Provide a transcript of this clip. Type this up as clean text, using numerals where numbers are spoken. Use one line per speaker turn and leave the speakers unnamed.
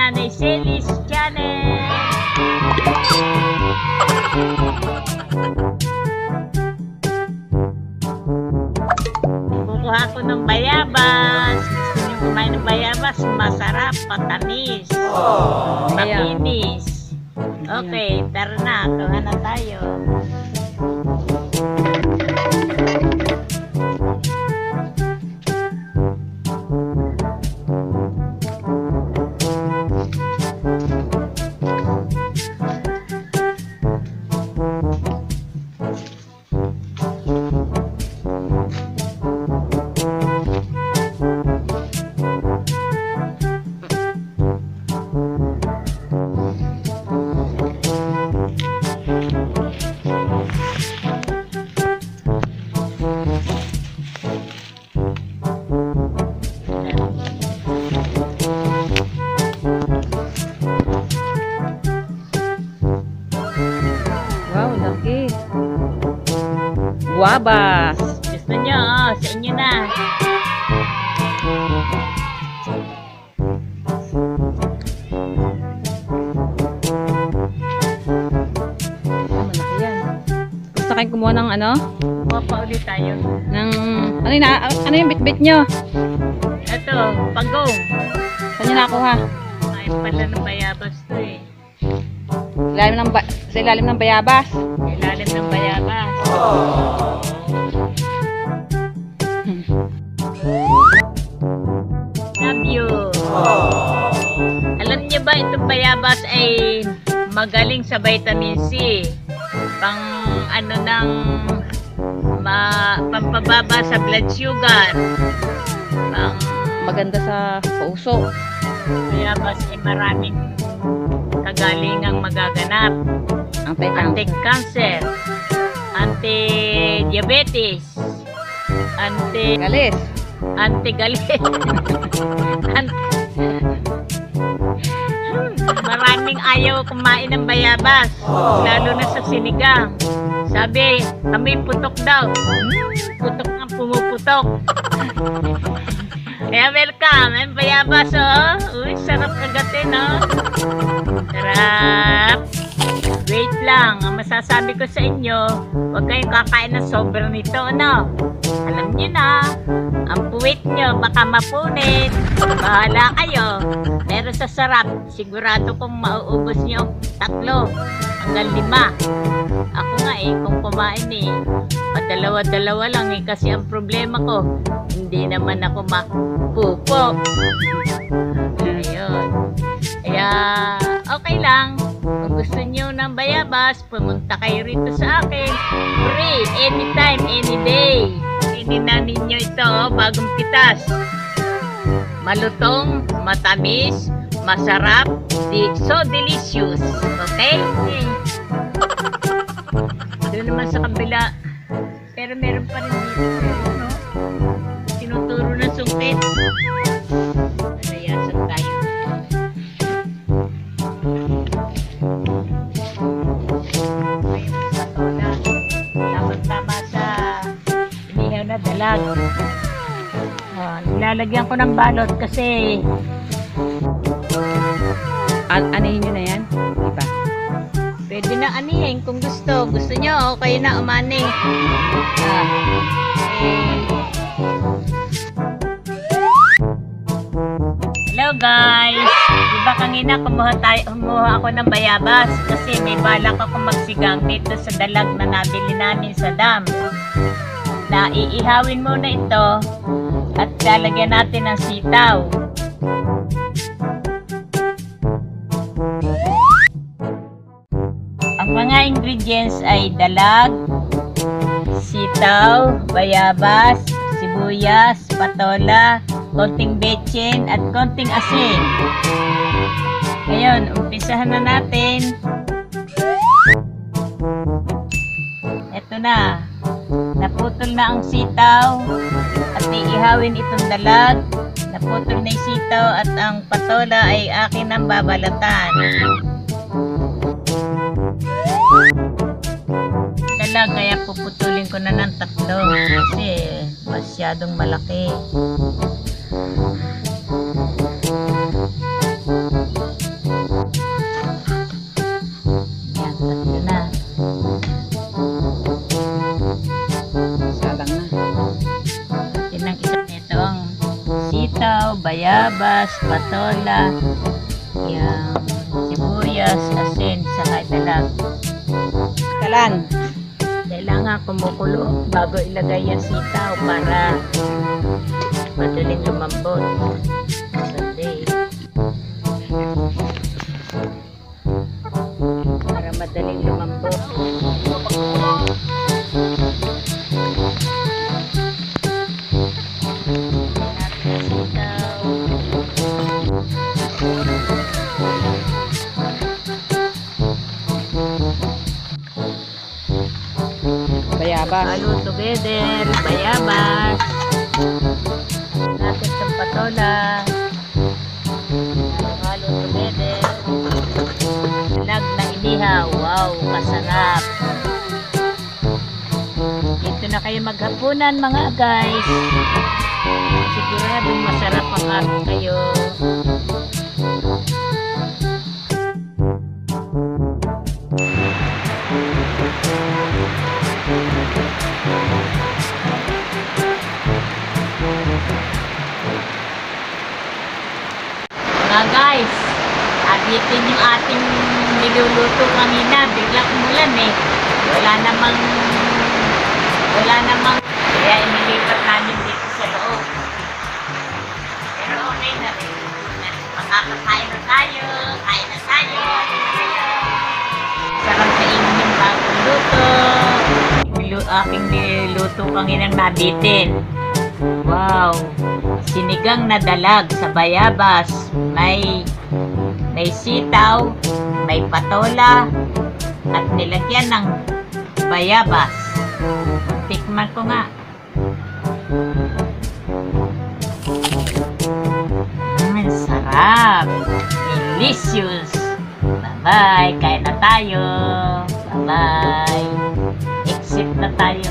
Nanay Celis Channel. Kukuha ko ng bayabas. Gusto niyo kumain ng bayabas? Masarap, patamis, makinis. Okay, tara na. Kuha na tayo.
Guabas.
Gusto nyo, sa inyo na.
Malaki yan. Gusto kayong kumuha ng ano?
Kumuha pa ulit tayo.
Ng, ano yung bit-bit nyo?
Ito, pagong.
Saan nyo nakuha?
Ay, pala ng bayabas to eh.
Sa ilalim ng bayabas.
Ilalim ng bayabas. Love you. Alam niyo ba itong bayabas ay magaling sa vitamin C. Pang ano ng pampababa sa blood sugar. Pang
Maganda sa puso.
bayabas ay maraming kagalingang magaganap. Anti-cancer, anti-diabetes,
Galis.
anti-galit. Maraming ayaw kumain ng bayabas, lalo na sa sinigang. Sabi, kami putok daw. Putok ang pumuputok. Kaya welcome, may bayabas oh. Uy, sarap kagatin oh. Sarap. Wait lang, ang masasabi ko sa inyo, huwag kayong kakain ng sobra nito, ano? Alam niyo na, ang puwit nyo baka mapunit. Bahala kayo. Pero sa sarap, sigurado kong mauubos nyo 3 hanggang 5. Ako nga kung kumain padalawa-dalawa lang kasi ang problema ko, hindi naman ako mapupo. Ayun. Kaya, okay lang. Kung gusto nyo ng bayabas, pumunta kayo rito sa akin. Free, anytime, any day. Ininan ninyo ito, bagong pitas. Malutong, matamis, masarap, so delicious. Okay? Doon naman sa kabila. Pero meron pa rin dito. No? Tinuturo ng sungkit. Nalayasan tayo. Tama sa inihaw na dalag. Nilalagyan ko ng balot kasi
Anihin nyo na yan? Diba?
pwede na anihin kung gusto. Gusto nyo, kayo na umani. Hello guys! Diba kanina kumuha ako ng bayabas kasi may balak ako magsigang dito sa dalag na nabili namin sa dam. Iihawin muna ito at lalagyan natin ng sitaw. Ang mga ingredients ay dalag, sitaw, bayabas, sibuyas, patola, konting betsin at konting asin. Ngayon, umpisahan na natin. Ito na. Naputol na ang sitaw at iihawin itong dalag. Naputol na yung sitaw at ang patola ay akin ang babalatan. Dalag, kaya puputulin ko na ng 3 kasi masyadong malaki. bayabas, patola, yung sibuyas, asin, saka dalag.
Kalan.
Kailangan kumukulo bago ilagay yung sitaw para madaling lumambot. Sandi. Para madaling lumambot.
Bayabas.
Halo together, bayabas. Natin itong patola. Halo together. Dalag na inihaw. Wow, masarap. Dito na kayo maghapunan mga guys. Siguradong masarap ang araw kayo. Mga guys, abitin yung ating niluluto kanina, biglang umulan eh. Wala namang, kaya inilipat namin dito sa loob. Pero okay na rin. Makakakain na tayo, kain na tayo. Sarap kainin yung bagong luto. Aking niluto kanginang nabitin. Wow! Sinigang na dalag sa bayabas. May sitaw, may patola, at nilagyan ng bayabas. Tikman ko nga. Sarap! Delicious! Bye-bye! Kain na tayo! Bye-bye! Exit na tayo.